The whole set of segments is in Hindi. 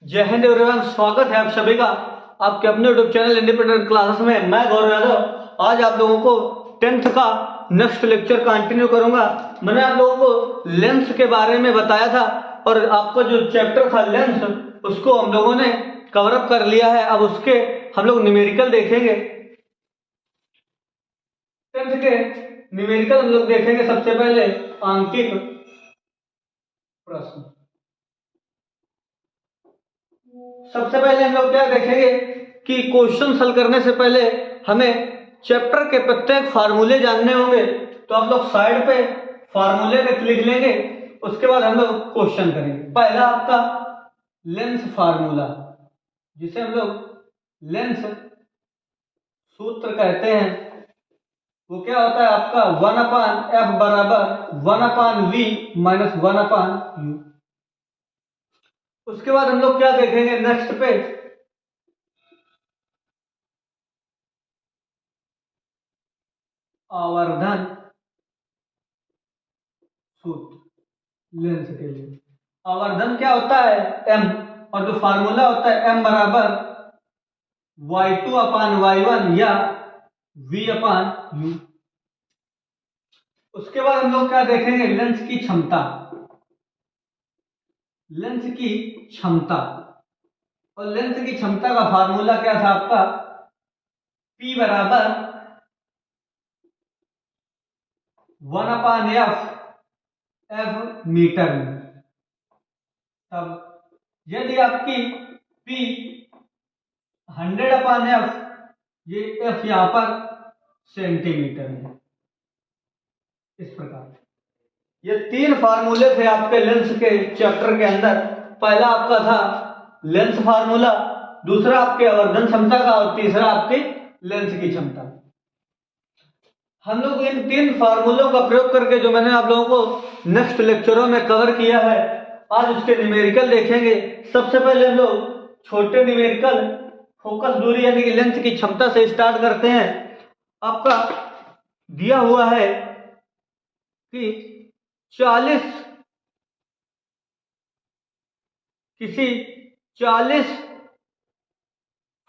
जय हिंद एवरीवन, स्वागत है आप सभी का आपके अपने यूट्यूब चैनल इंडिपेंडेंट क्लासेस में। मैं गौरव यादव आज आप लोगों को 10th का नेक्स्ट लेक्चर कंटिन्यू करूंगा। मैंने आप लोगों को लेंस के बारे में बताया था और आपका जो चैप्टर था लेंस उसको हम लोगों ने कवर अप कर लिया है। अब उसके हम लोग न्यूमेरिकल देखेंगे। 10th के न्यूमेरिकल हम लोग देखेंगे। सबसे पहले आंकिक प्रश्न। सबसे पहले हम लोग क्या देखेंगे कि क्वेश्चन हल करने से पहले हमें चैप्टर के प्रत्येक फार्मूले जानने होंगे। तो आप लोग साइड पे फार्मूले लिख लेंगे, उसके बाद हम लोग क्वेश्चन करेंगे। पहला आपका लेंस फार्मूला, जिसे हम लोग लेंस सूत्र कहते हैं, वो क्या होता है आपका 1/f बराबर 1/v माइनस 1/u। उसके बाद हम लोग क्या देखेंगे नेक्स्ट पे, आवर्धन सूत्र लेंस के लिए। आवर्धन क्या होता है m, और जो फार्मूला होता है m बराबर y2/y1 या v/u। उसके बाद हम लोग क्या देखेंगे लेंस की क्षमता। लेंस की क्षमता, और लेंस की क्षमता का फार्मूला क्या था आपका p बराबर 1/f मीटर में। तब यदि आपकी p 100/f, ये f यहां पर सेंटीमीटर में। इस प्रकार ये तीन फार्मूले थे आपके लेंस के चैप्टर के अंदर। पहला आपका था लेंस फार्मूला, दूसरा आपके आवर्धन क्षमता का, और तीसरा आपकी लेंस की क्षमता। हम लोग इन तीन फार्मूलों का प्रयोग करके जो मैंने आप लोगों को नेक्स्ट लेक्चरों में कवर किया है, आज उसके न्यूमेरिकल देखेंगे। सबसे पहले हम लोग छोटे न्यूमेरिकल फोकस दूरी यानी कि लेंस की क्षमता से स्टार्ट करते हैं। आपका दिया हुआ है कि 40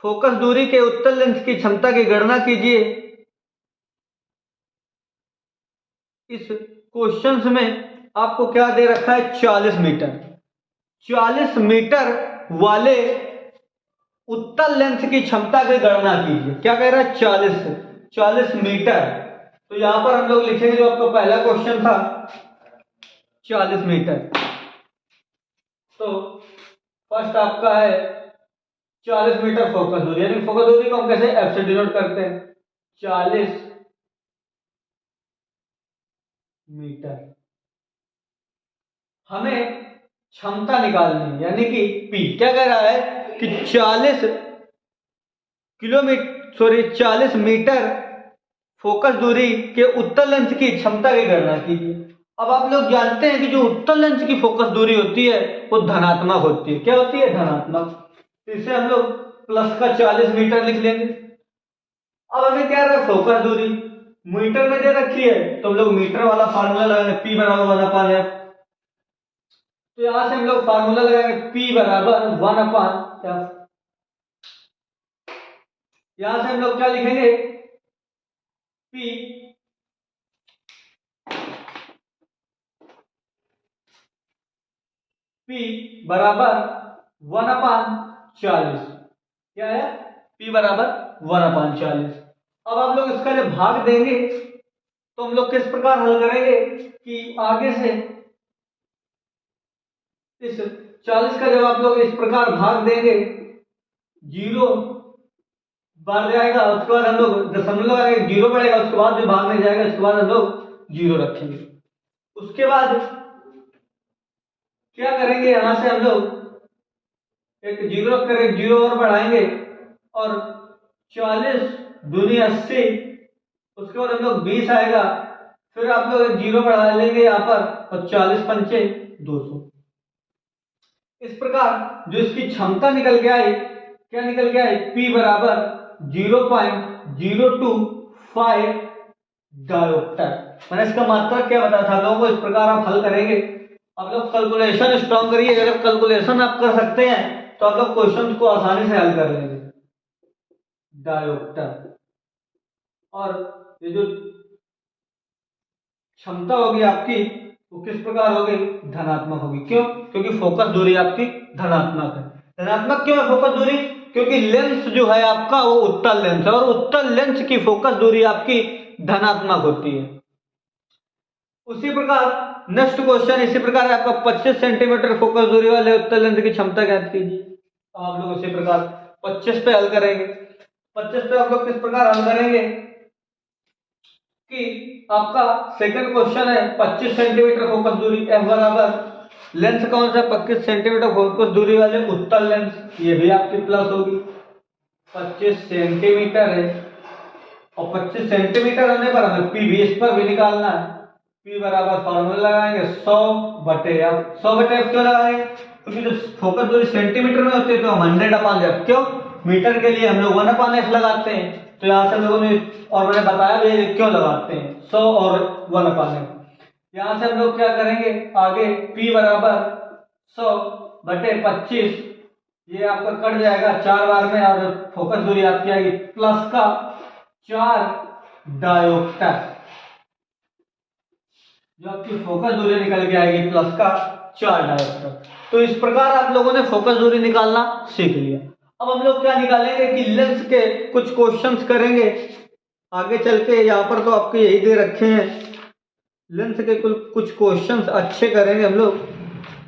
फोकस दूरी के उत्तल लेंस की क्षमता की गणना कीजिए। इस क्वेश्चन में आपको क्या दे रखा है 40 मीटर। 40 मीटर वाले उत्तल लेंस की क्षमता की गणना कीजिए। क्या कह रहा है 40 मीटर। तो यहां पर हम लोग लिखेंगे जो आपका पहला क्वेश्चन था 40 मीटर। तो फर्स्ट आपका है 40 मीटर फोकस दूरी, यानी फोकस दूरी को हम कैसे एफ से डिनोट करते हैं 40 मीटर। हमें क्षमता निकालनी है यानी कि P। क्या कह रहा है कि 40 मीटर फोकस दूरी के उत्तल लेंस की क्षमता की गणना कीजिए। अब आप लोग जानते हैं कि जो उत्तल लेंस की फोकस दूरी होती है वो धनात्मक होती है। क्या होती है? धनात्मक। तो इसे हम लोग प्लस का 40 मीटर लिख लेंगे। अब हमें क्या रहा है फोकस दूरी मीटर में दे रखी है, तो हम लोग मीटर वाला फार्मूला लगाएंगे P बराबर 1/f। तो यहां से हम लोग फार्मूला लगाएंगे P बराबर 1/f। यहां से हम लोग क्या लिखेंगे P बराबर 1/40। क्या है? P बराबर 1/40। अब आप लोग इसका जब भाग देंगे तो हम लोग किस प्रकार हल करेंगे कि आगे से इस 40 का जब आप लोग इस प्रकार भाग देंगे 0 बार जाएगा, उसके बाद हम लोग दशमलव लगाएंगे 0 बढ़ेगा, उसके बाद जो भाग में जाएगा उसके बाद हम लोग 0 रखेंगे। उसके बाद क्या करेंगे यहां से हम लोग एक 0 रखेंगे, 0 और बढ़ाएंगे और 40 दूनी 80, उसके बाद हम लोग 20 आएगा, फिर आप लोग एक 0 बढ़ा लेंगे यहाँ पर और 40 पंचे 200। इस प्रकार जो इसकी क्षमता निकल के आई, क्या निकल के आई P बराबर 0.025 डायोप्टर। मैंने इसका मात्रक क्या बताया था लोगों को। इस प्रकार आप हल करेंगे। आप लोग कैलकुलेशन स्ट्रॉन्ग करिए। अगर कैलकुलेशन आप कर सकते हैं तो तो आप लोग क्वेश्चन को आसानी से हल कर लेंगे। डायोप्टर, और ये जो क्षमता होगी आपकी वो किस प्रकार होगी? धनात्मक होगी। क्यों? क्योंकि फोकस दूरी आपकी धनात्मक है। धनात्मक क्यों है फोकस दूरी? क्योंकि लेंस जो है आपका वो उत्तल लेंस है, और उत्तल लेंस की फोकस दूरी आपकी धनात्मक होती है। उसी प्रकार नेक्स्ट क्वेश्चन इसी प्रकार है आपका 25 सेंटीमीटर फोकस दूरी वाले उत्तल लेंस की क्षमता ज्ञात कीजिए। तो आप लोग इसी प्रकार 25 पे हल करेंगे। 25 पे आप लोग किस प्रकार हल करेंगे कि आपका सेकंड क्वेश्चन है 25 सेंटीमीटर फोकस दूरी, F बराबर लेंस कौन सा? 25 सेंटीमीटर फोकस दूरी वाले उत्तल लेंस, ये भी आपकी प्लस होगी। 25 सेंटीमीटर है, और 25 सेंटीमीटर होने पर हमें P भी इस पर भी निकालना है। P बराबर फॉर्मूला लगाएंगे 100/F। 100/F क्यों लगाएंगे? क्योंकि जो फोकस दूरी सेंटीमीटर में होती है तो हम 100/F, क्यों? मीटर के लिए हम लोग 1/F लगाते हैं। तो यहाँ से हम लोगों ने, और मैंने बताया भी क्यों लगाते हैं 100 और 1/F। यहाँ से हम लोग क्या करेंगे आगे? P बराबर 100/25, ये आपका कट जाएगा 4 बार में, और फोकस दूरी आपकी आएगी प्लस का 4 डायोप्टर। जो आपकी फोकस दूरी निकल के आएगी प्लस का 4 डायोप्टर। तो इस प्रकार आप लोगों ने फोकस दूरी निकालना सीख लिया। अब हम लोग क्या निकालेंगे कि लेंस के कुछ क्वेश्चंस करेंगे आगे चल के। यहाँ पर तो आपके यही दे रखे हैं, लेंस के कुछ क्वेश्चंस अच्छे करेंगे हम लोग,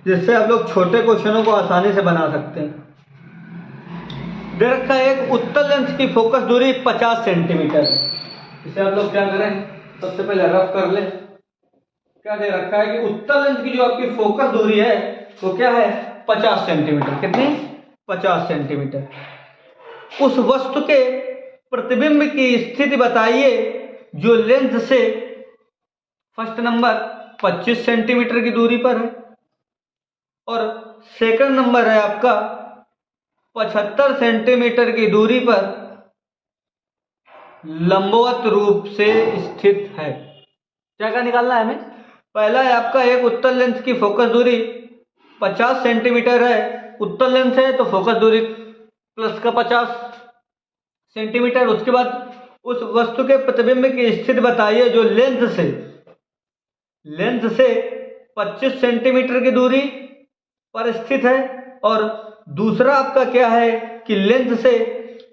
जिससे आप लोग छोटे क्वेश्चनों को आसानी से बना सकते हैं। दे रखा है एक उत्तल लेंस की फोकस दूरी 50 सेंटीमीटर है। इसे आप लोग क्या करें, सबसे पहले रफ कर लें। क्या दे रखा है कि उत्तल लेंस की जो आपकी फोकस दूरी है वो क्या है? 50 सेंटीमीटर। कितनी? 50 सेंटीमीटर। उस वस्तु के प्रतिबिंब की स्थिति बताइए जो लेंस से फर्स्ट नंबर 25 सेंटीमीटर की दूरी पर है, और सेकंड नंबर है आपका 75 सेंटीमीटर की दूरी पर लंबवत रूप से स्थित है। क्या क्या निकालना है हमें? पहला है आपका एक उत्तल लेंस की फोकस दूरी 50 सेंटीमीटर है, उत्तल लेंस है तो फोकस दूरी प्लस का 50 सेंटीमीटर। उसके बाद उस वस्तु के प्रतिबिंब की स्थिति बताइए जो लेंस से 25 सेंटीमीटर की दूरी पर स्थित है, और दूसरा आपका क्या है कि लेंस से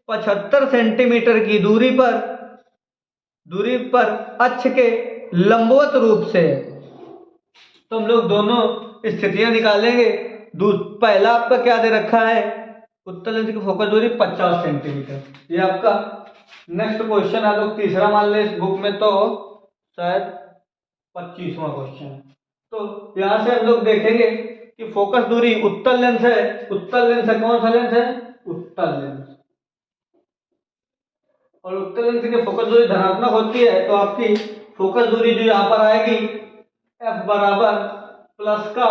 75 सेंटीमीटर की दूरी पर अक्ष के लंबवत रूप से है। तो हम लोग दोनों स्थितियां निकालेंगे। पहला आपका क्या दे रखा है? उत्तल लेंस की फोकस दूरी 50 सेंटीमीटर, ये आपका नेक्स्ट क्वेश्चन आप लोग तीसरा मान ले इस बुक में, तो शायद 25वां क्वेश्चन। तो यहां से हम लोग देखेंगे कि फोकस दूरी उत्तल लेंस है, कौन सा लेंस है? उत्तल लेंस। और उत्तल लेंस की फोकस दूरी धनात्मक होती है, तो आपकी फोकस दूरी जो यहाँ पर आएगी F बराबर प्लस का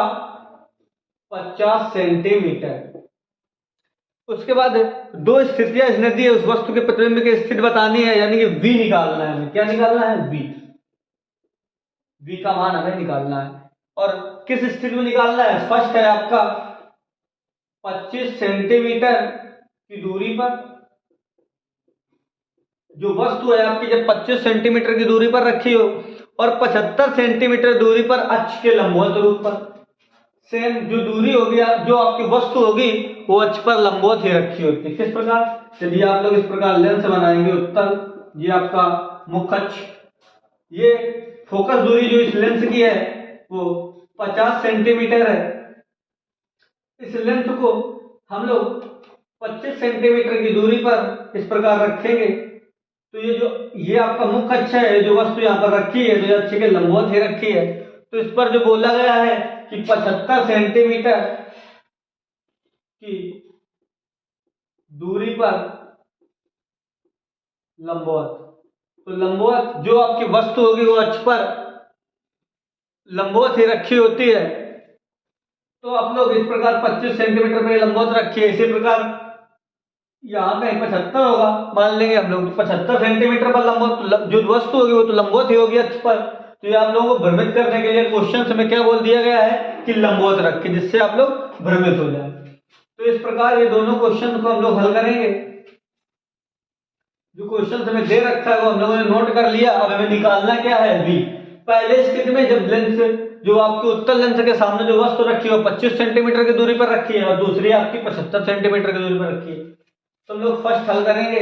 50 सेंटीमीटर। उसके बाद दो स्थितियां इसने दी है, उस वस्तु के प्रतिबिंब की स्थिति बतानी है, यानी कि V निकालना है हमें। क्या निकालना है? V का मान हमें निकालना है। और किस स्थिति में निकालना है? फर्स्ट है आपका 25 सेंटीमीटर की दूरी पर, जो वस्तु है आपकी जब 25 सेंटीमीटर की दूरी पर रखी हो, और 75 सेंटीमीटर दूरी पर अक्ष के लंबवत रूप पर। सेम जो दूरी होगी, जो आपकी वस्तु होगी वो अक्ष पर लंबवत ही रखी होती है। किस प्रकार? यदि आप लोग इस प्रकार लेंस बनाएंगे उत्तल, ये आपका मुख्य अक्ष, ये फोकस दूरी जो इस लेंस की है वो 50 सेंटीमीटर है। इस लेंस को हम लोग 25 सेंटीमीटर की दूरी पर इस प्रकार रखेंगे। तो ये आपका मुख्य अक्ष है, जो वस्तु यहाँ पर रखी है, जो अक्ष के लंबवत ही रखी है। तो इस पर जो बोला गया है कि 75 सेंटीमीटर की दूरी पर लंबवत, तो लंबवत जो आपकी वस्तु होगी वो अक्ष पर लंबवत ही रखी होती है। तो आप लोग इस प्रकार 25 सेंटीमीटर पर लंबवत रखिए। इसी प्रकार यहाँ कहीं 75 होगा, मान लेंगे हम लोग 75 सेंटीमीटर पर लंबवत जो वस्तु होगी वो तो लंबवत ही होगी अक्ष पर। तो ये आप लोगों को भ्रमित करने के लिए क्वेश्चन में क्या बोल दिया गया है कि लंबवत रखें, जिससे आप लोग भ्रमित हो जाए। तो इस प्रकार ये दोनों क्वेश्चन को हम लोग हल करेंगे। जो क्वेश्चन हमें दे रखा है वो हम लोगों ने नोट कर लिया। अब हमें निकालना क्या है, v। पहले स्थिति में जब लेंस जो आपकी उत्तल लेंस के सामने जो वस्तु रखी है वो 25 सेंटीमीटर की दूरी पर रखी है और दूसरी आपकी 75 सेंटीमीटर की दूरी पर रखी है, तो हम लोग फर्स्ट हल करेंगे।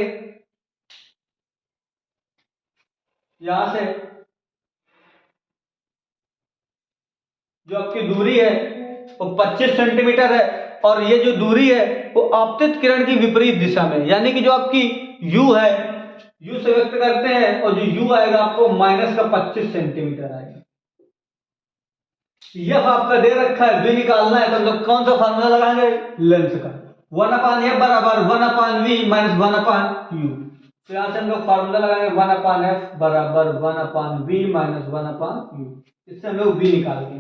यहां से जो आपकी दूरी है वो 25 सेंटीमीटर है और ये जो दूरी है वो आपतित किरण की विपरीत दिशा में, यानी कि जो आपकी u है, u से व्यक्त करते हैं और जो u आएगा आपको माइनस का 25 सेंटीमीटर आएगा। यह आपका दे रखा है, v निकालना है, तो हम लोग कौन सा फार्मूला लगाएंगे, लेंस का। 1/f बराबर 1/v माइनस 1/u। तो यहां से हम लोग फार्मूला लगाएंगे 1/f बराबर 1/v माइनस 1/u। इससे हम लोग v निकालेंगे।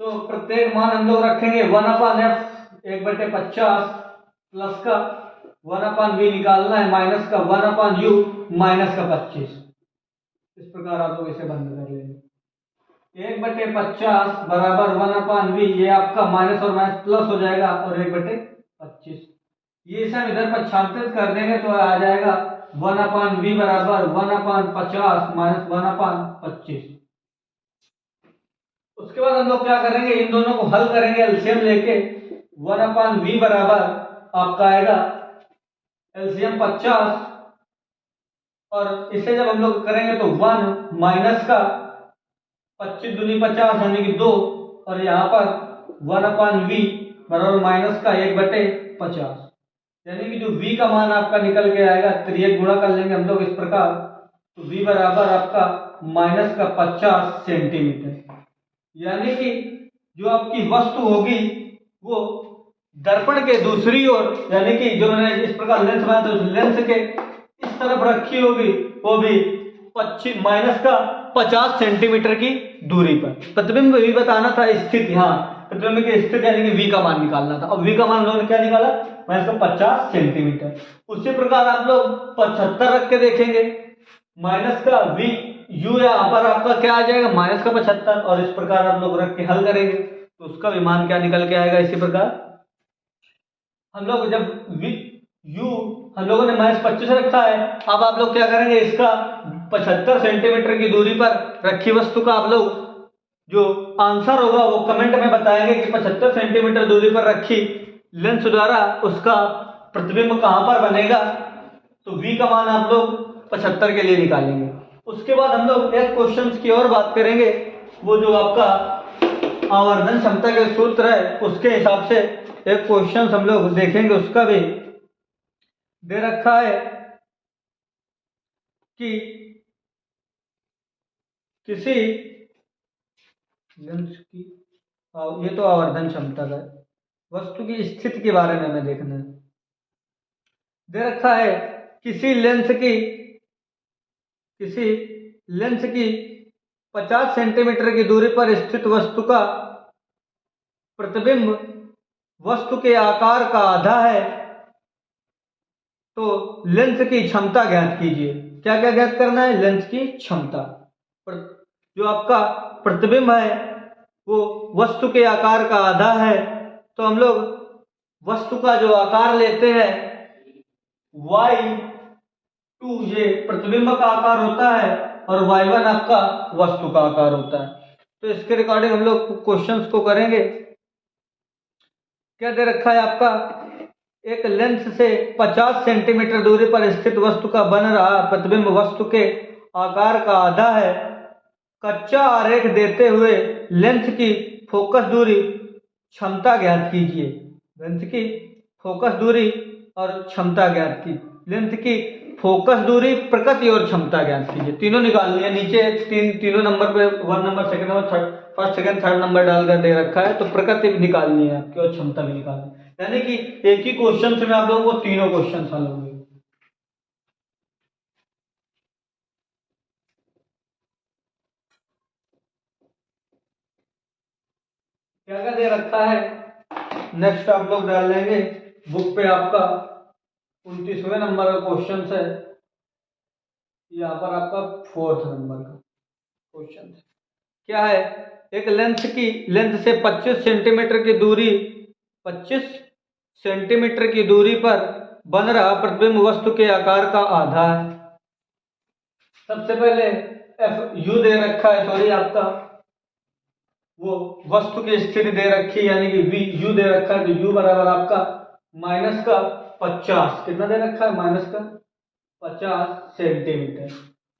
तो प्रत्येक मान हम लोग रखेंगे 1/f 1/50 प्लस का 1/v निकालना है माइनस का 1/u माइनस का 25। इस प्रकार आप लोग इसे बंद कर लेंगे। 1/50 बराबर 1/v, ये आपका माइनस और माइनस प्लस हो जाएगा और 1/25। ये इसे हम इधर पक्षांतरित कर देंगे तो आ जाएगा 1/v बराबर 1/50 माइनस 1/25। उसके बाद हम लोग क्या करेंगे, इन दोनों को हल करेंगे एलसीएम लेके। 1/v बराबर आपका आएगा एलसीएम 50 और इसे जब हम लोग करेंगे तो 1 माइनस का 25 दूनी 50 यानी कि 2 और यहाँ पर 1/v बराबर माइनस का 1/50, यानी कि जो v का मान आपका निकल के आएगा, त्रियक गुणा कर लेंगे हम लोग इस प्रकार। तो v बराबर आपका माइनस का 50 सेंटीमीटर, यानी कि जो आपकी वस्तु होगी वो दर्पण के दूसरी ओर, यानी कि जो मैंने इस प्रकार लेंस बनाया तो उस लेंस के इस तरफ रखी होगी, वो भी 25 माइनस का 50 सेंटीमीटर की दूरी पर। प्रतिबिंब भी बताना था स्थिति, हाँ प्रतिबिंब की स्थिति यानी कि v का मान निकालना था। अब v का मान हम लोगों ने क्या निकाला, माइनस का 50 सेंटीमीटर। उसी प्रकार आप लोग 75 रख के देखेंगे, माइनस का v u यहाँ पर आपका क्या आ जाएगा, माइनस का 75, और इस प्रकार आप लोग रख के हल करेंगे तो उसका भी मान क्या निकल के आएगा। इसी प्रकार हम लोग जब u हम लोगों ने माइनस 25 रखा है, अब आप लोग क्या करेंगे, इसका 75 सेंटीमीटर की दूरी पर रखी वस्तु का आप लोग जो आंसर होगा वो कमेंट में बताएंगे कि 75 सेंटीमीटर दूरी पर रखी लेंस द्वारा उसका प्रतिबिंब कहां पर बनेगा। तो v का मान आप लोग 75 के लिए निकालेंगे। उसके बाद हम लोग एक क्वेश्चन की और बात करेंगे, वो जो आपका आवर्धन क्षमता के सूत्र है उसके हिसाब से एक क्वेश्चन हम लोग देखेंगे। उसका भी दे रखा है कि किसी लेंस की, ये तो आवर्धन क्षमता का वस्तु की स्थिति के बारे में हमें देखना है। दे रखा है किसी लेंस की 50 सेंटीमीटर की दूरी पर स्थित वस्तु का प्रतिबिंब वस्तु के आकार का आधा है, तो लेंस की क्षमता ज्ञात कीजिए। क्या क्या ज्ञात करना है, लेंस की क्षमता। जो आपका प्रतिबिंब है वो वस्तु के आकार का आधा है, तो हम लोग वस्तु का जो आकार लेते हैं y2, ये प्रतिबिंब का आकार होता है और y1 आपका वस्तु का आकार होता है। तो इसके रिगार्डिंग हम लोग क्वेश्चंस को करेंगे। क्या दे रखा है आपका, एक लेंस से 50 सेंटीमीटर दूरी पर स्थित वस्तु का बन रहा प्रतिबिंब वस्तु के आकार का आधा है। कच्चा आरेख देते हुए लेंस की फोकस दूरी क्षमता ज्ञात कीजिए। लेंस की फोकस दूरी और क्षमता ज्ञात की, लेंस की फोकस दूरी, प्रकृति और क्षमता ज्ञात कीजिए। तीनों निकालनी है। नीचे तीनों नंबर पे 1 number, second number, first second third number डालकर दे रखा है, तो प्रकृति भी निकालनी है आपकी और क्षमता भी निकालनी है। यानी कि एक ही क्वेश्चन से में आप लोगों को तीनों क्वेश्चन हल होंगे। क्या क्या दे रखा है, नेक्स्ट आप लोग डाल लेंगे बुक पे। आपका 29वें नंबर का क्वेश्चन है, यहाँ पर आपका 4th नंबर का क्वेश्चन है। क्या है, एक लेंस से 25 सेंटीमीटर की दूरी 25 सेंटीमीटर की दूरी पर बन रहा प्रतिबिंब वस्तु के आकार का आधा है। सबसे पहले एफ यू दे रखा है, सॉरी आपका वो वस्तु की स्थिति दे रखी है, यानी कि वी यू दे रखा है, तो यू बराबर आपका माइनस का 50, कितना दे रखा है, माइनस का 50 सेंटीमीटर।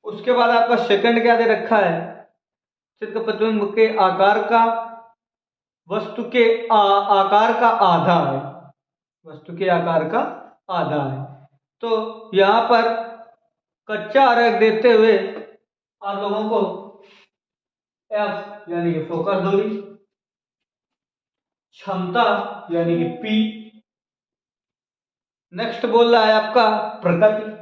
उसके बाद आपका सेकंड क्या दे रखा है, चित्र प्रतिबिंब के आकार का वस्तु के आकार का आधा है, वस्तु के आकार का आधा है। तो यहां पर कच्चा आरेख देते हुए आप लोगों को एफ यानी कि फोकस दूरी, क्षमता यानी कि पी, नेक्स्ट बोल रहा है आपका प्रकृति,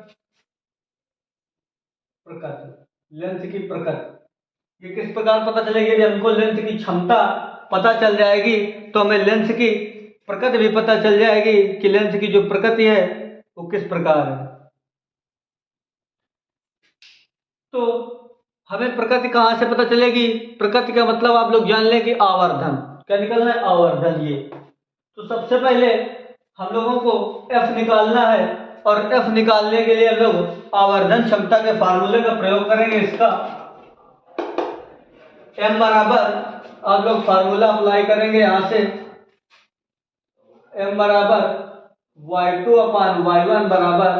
लेंस की प्रकृति। ये किस प्रकार पता चलेगी, यदि हमको लेंस की क्षमता पता चल जाएगी तो हमें लेंस की प्रकृति भी पता चल जाएगी कि लेंस की जो प्रकृति है वो किस प्रकार है। तो हमें प्रकृति कहां से पता चलेगी, प्रकृति का मतलब आप लोग जान लें कि आवर्धन, क्या निकलना है, आवर्धन। ये तो सबसे पहले हम लोगों को एफ निकालना है, और एफ निकालने के लिए हम लोग आवर्धन क्षमता के फार्मूले का प्रयोग करेंगे। इसका एम बराबर आप लोग फार्मूला अप्लाई करेंगे यहां से, एम बराबर y2 अपान y1 बराबर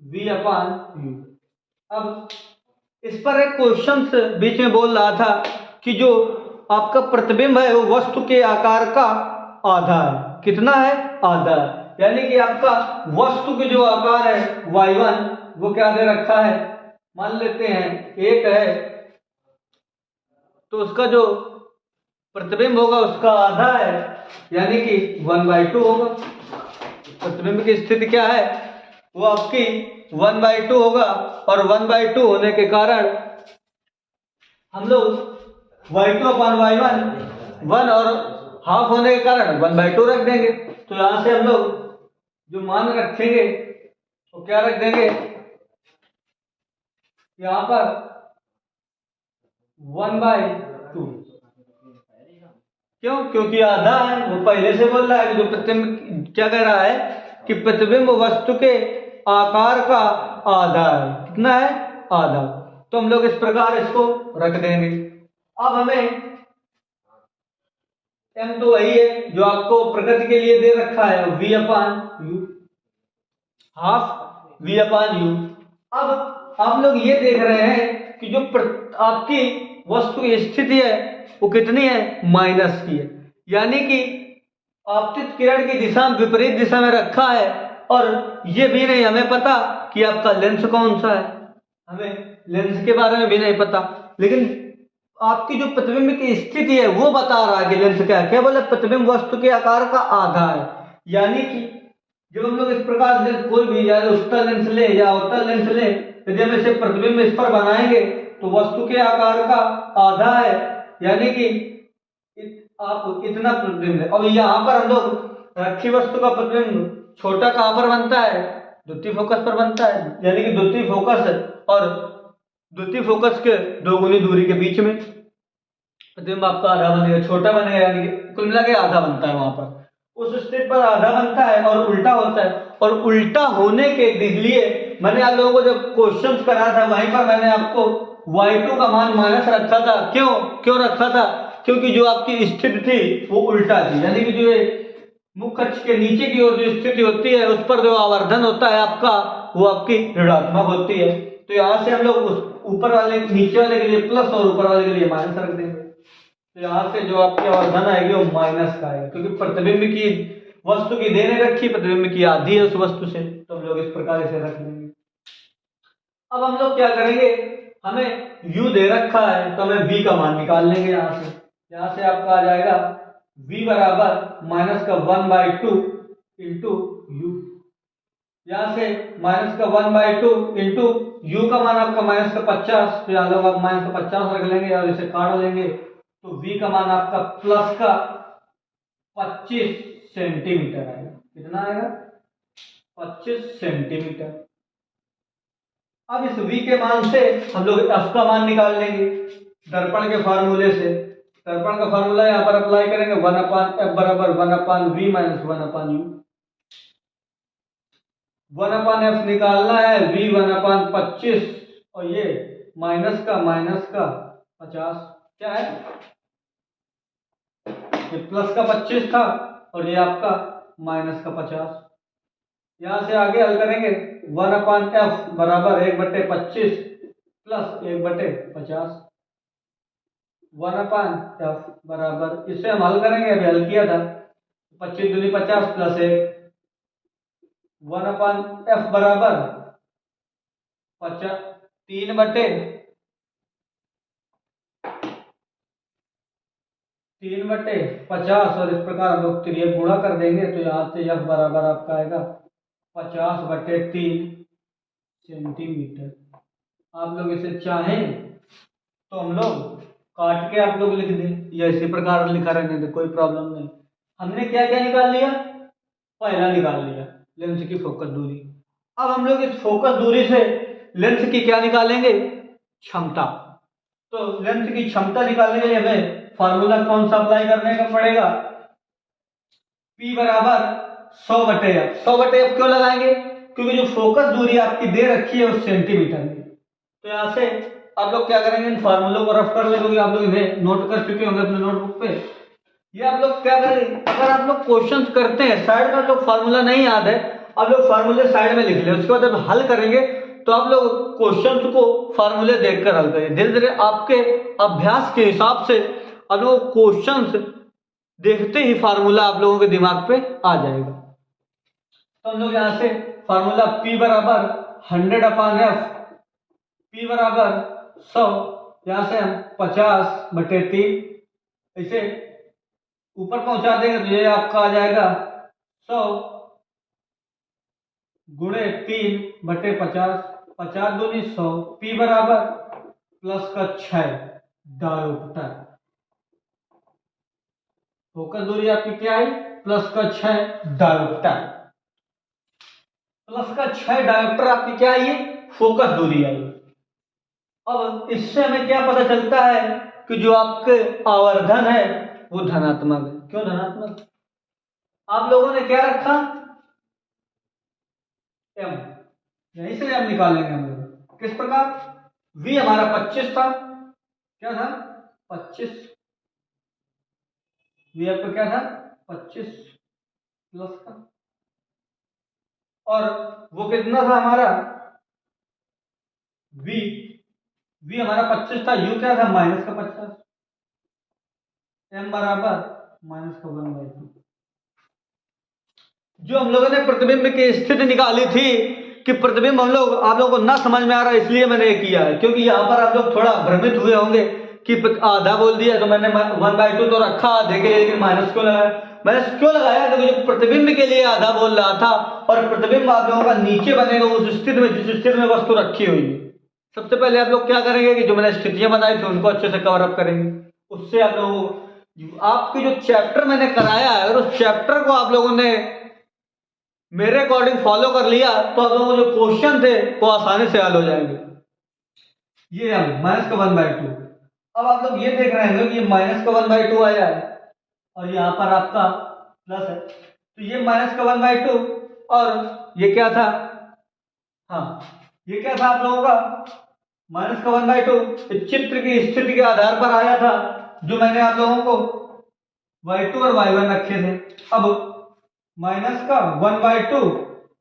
v अपान u। अब इस पर एक क्वेश्चन बीच में बोल रहा था कि जो आपका प्रतिबिंब है वो वस्तु के आकार का आधा है, कितना है, आधा है, यानी कि आपका वस्तु के जो आकार है y1 वो क्या दे रखा है, मान लेते हैं 1 है, तो उसका जो प्रतिबिंब होगा उसका आधा है, यानी कि 1/2 होगा। प्रतिबिंब की स्थिति क्या है, वो आपकी 1/2 होगा, और 1/2 होने के कारण हम लोग y2 अपान y1 1 और हाफ होने के कारण 1/2 रख देंगे। तो यहां से हम लोग जो मान रखेंगे वो क्या रख देंगे, यहां पर 1/2, क्यों, क्योंकि आधा है, वो पहले से बोल रहा है कि जो प्रतिबिंब क्या कह रहा है कि प्रतिबिंब वस्तु के आकार का आधा है, कितना है, आधा। तो हम लोग इस प्रकार इसको रख देंगे। अब हमें एम तो वही है जो आपको प्रकृति के लिए दे रखा है, v upon you, half v upon you. अब आप लोग ये देख रहे हैं कि जो आपकी वस्तु की स्थिति है वो कितनी है, माइनस की है, यानी कि आपतित किरण की दिशा में विपरीत दिशा में रखा है, और ये भी नहीं हमें पता कि आपका लेंस कौन सा है, हमें लेंस के बारे में भी नहीं पता, लेकिन आपकी जो प्रतिबिंब की स्थिति है वो बता रहा है कि लेंस क्या है, क्या बोले, प्रतिबिंब वस्तु के आकार का आधा है। यानी कि जब हम लोग इस प्रकार से कोई भी या उत्तल लेंस ले या अवतल लेंस ले, यदि हम इसे प्रतिबिंब इस पर बनाएंगे तो वस्तु के आकार का आधा है, यानी कि आप इतना प्रतिबिंब है। अब यहाँ पर हम लोग रखी वस्तु का प्रतिबिंब छोटा कहां पर बनता है, द्वितीय फोकस पर बनता है, यानी कि द्वितीय फोकस और द्वितीय फोकस के दोगुनी दूरी के बीच में प्रतिबिंब आपका आधा बनेगा, छोटा बनेगा, यानी कि कुल मिला के आधा बनता है। वहां पर उस स्थिति पर आधा बनता है और उल्टा होता है, और उल्टा होने के लिए मैंने आप लोगों को जब क्वेश्चन करा था वहीं पर मैंने आपको y2 का मान माइनस रखा था। क्यों रखा था, क्योंकि जो आपकी स्थिति थी वो उल्टा थी, यानी कि जो मुख्य अक्ष के नीचे की ओर जो स्थिति होती है उस पर जो आवर्धन होता है आपका वो आपकी ऋणात्मक होती है। तो यहाँ से हम लोग उस ऊपर वाले नीचे वाले के लिए प्लस और ऊपर वाले के लिए माइनस रख देंगे। तो यहाँ से जो आपकी आवर्धन आएगी वो माइनस का आएगा, क्योंकि प्रतिबिंब की वस्तु की देने रखी, प्रतिबिंब की आधी है उस वस्तु से, तो हम लोग इस प्रकार इसे रख देंगे। अब हम लोग क्या करेंगे, हमें u दे रखा है तो हमें v का मान निकाल लेंगे। यहाँ से आपका आ जाएगा v बराबर माइनस का 1/2 इंटू यू, यहाँ से माइनस का 1/2 इंटू यू का मान आपका माइनस का 50, तो यहाँ लोग आप माइनस का 50 रख लेंगे और इसे काट लेंगे, तो v का मान आपका प्लस का 25 सेंटीमीटर आएगा। कितना आएगा, 25 सेंटीमीटर। अब इस v के मान से हम लोग f का मान निकाल लेंगे दर्पण के फार्मूले से। दर्पण का फार्मूला यहाँ पर अप्लाई करेंगे, 1/f बराबर 1/v माइनस 1/u। 1/f निकालना है, V1/25, और ये माइनस का 50, क्या है, ये प्लस का 25 था और ये आपका माइनस का 50। यहां से आगे हल करेंगे, 1/f बराबर 1/25 प्लस 1/50, 1/f बराबर, इसे हम हल करेंगे, अभी हल किया था, 25 दूनी 50 प्लस 1, 1/f बराबर 3/50, और इस प्रकार हम लोग त्रिय गुणा कर देंगे तो यहाँ से f बराबर आपका आएगा 50/3 सेंटीमीटर। आप लोग इसे चाहें तो हम लोग काट के आप लोग लिख दें या इसी प्रकार लिखा रहने दे, कोई प्रॉब्लम नहीं। हमने क्या क्या निकाल लिया, पहला निकाल लिया लेंस की फोकस दूरी। अब हम लोग इस फोकस दूरी से लेंस की क्या निकालेंगे, क्षमता। तो लेंस की क्षमता निकालने के लिए हमें फार्मूला कौन सा अप्लाई करने का पड़ेगा, P बराबर 100/f। 100/f क्यों लगाएंगे, क्योंकि जो फोकस दूरी आपकी दे रखी है वो सेंटीमीटर में। तो यहाँ से आप लोग क्या करेंगे, इन फार्मूलों को रफ कर ले, क्योंकि आप लोग इन्हें नोट कर चुके होंगे अपने नोटबुक पे। ये आप लोग क्या करेंगे, अगर आप लोग क्वेश्चंस करते हैं साइड में, आप लोग फार्मूला नहीं याद है, आप लोग फार्मूले साइड में लिख ले, उसके बाद जब हल करेंगे तो आप लोग क्वेश्चंस को फार्मूले देखकर हल करेंगे। धीरे धीरे आपके अभ्यास के हिसाब से आप लोग क्वेश्चंस देखते ही फार्मूला आप लोगों के दिमाग पे आ जाएगा। तो हम लोग यहाँ से फार्मूला P बराबर 100/f, P बराबर 100, यहाँ से हम 50/3 इसे ऊपर पहुंचा देंगे तो ये आपका आ जाएगा 100 गुणे 3/50, 50 दूनी 100, P बराबर प्लस का 6 डायोप्टर। फोकस दूरी आपकी क्या आई, प्लस का 6 डायोप्टर। प्लस का 6 डायोप्टर आपकी क्या आई, फोकस दूरी आई। अब इससे हमें क्या पता चलता है कि जो आपके आवर्धन है वो धनात्मक है। क्यों धनात्मक, आप लोगों ने क्या रखा, m, यहीं से m निकालेंगे हम लोग। किस प्रकार, v हमारा 25 था, क्या था 25, v आपका क्या था 25 प्लस का, और वो कितना था हमारा v हमारा 25 था, u क्या था माइनस का 50, m बराबर माइनस का 1/2। जो हम लोगों ने प्रतिबिंब की स्थिति निकाली थी कि प्रतिबिंब हम लोग, आप लोगों को ना समझ में आ रहा है इसलिए मैंने ये किया है, क्योंकि यहाँ पर आप लोग थोड़ा भ्रमित हुए होंगे कि आधा बोल दिया तो मैंने 1/2 तो रखा आधे के लिए, लेकिन माइनस क्यों लगाया। माइनस क्यों लगाया, क्योंकि जो प्रतिबिंब के लिए आधा बोल रहा था और प्रतिबिंब आप लोगों का नीचे बनेगा उस स्थिति में जिस स्थिति में वस्तु रखी हुई है। सबसे पहले आप लोग क्या करेंगे कि जो मैंने स्थितियां बताई थी उनको अच्छे से कवर अप करेंगे। उससे आप लोगों आपके जो चैप्टर मैंने कराया है और उस चैप्टर को आप लोगों ने मेरे अकॉर्डिंग फॉलो कर लिया तो आप लोगों को जो क्वेश्चन थे वो आसानी से हल हो जाएंगे। ये हम माइनस का 1/2, अब आप लोग ये देख रहे हैं कि ये माइनस का 1/2 आया है और यहाँ पर आपका प्लस है, तो ये माइनस का 1/2 और ये क्या था, हाँ ये क्या था आप लोगों का माइनस का 1/2 चित्र की स्थिति के आधार पर आया था, जो मैंने आप लोगों को y2 और y1 रखे थे। अब माइनस का 1/2,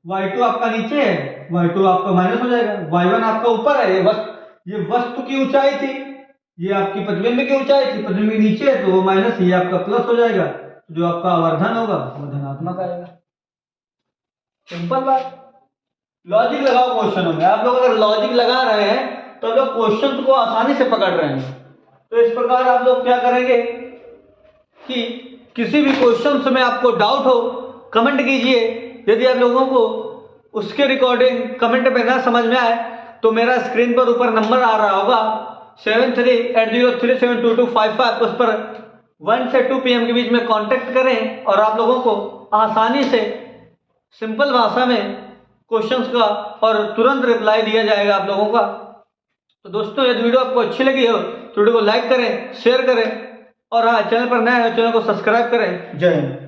y2 आपका नीचे है, y2 आपका माइनस हो जाएगा, y1 आपका ऊपर है, ये वस्तु की ऊंचाई थी, ये आपकी प्रतिबिंब की ऊंचाई थी, प्रतिबिंब के नीचे है तो वो माइनस, ये आपका प्लस हो जाएगा, जो आपका आवर्धन होगा वो धनात्मक आएगा। सिंपल बात, लॉजिक लगाओ क्वेश्चनों में। आप लोग अगर लॉजिक लगा रहे हैं तो लोग क्वेश्चन को आसानी से पकड़ रहे हैं। तो इस प्रकार आप लोग क्या करेंगे कि किसी भी क्वेश्चन में आपको डाउट हो कमेंट कीजिए, यदि आप लोगों को उसके रिकॉर्डिंग कमेंट में ना समझ में आए तो मेरा स्क्रीन पर ऊपर नंबर आ रहा होगा 7380372255, उस पर 1 से 2 PM के बीच में कांटेक्ट करें और आप लोगों को आसानी से सिंपल भाषा में क्वेश्चंस का और तुरंत रिप्लाई दिया जाएगा आप लोगों का। तो दोस्तों यदि वीडियो आपको अच्छी लगी हो तो वीडियो को लाइक करें, शेयर करें और हाँ चैनल पर नए हो चैनल को सब्सक्राइब करें। जय हिंद।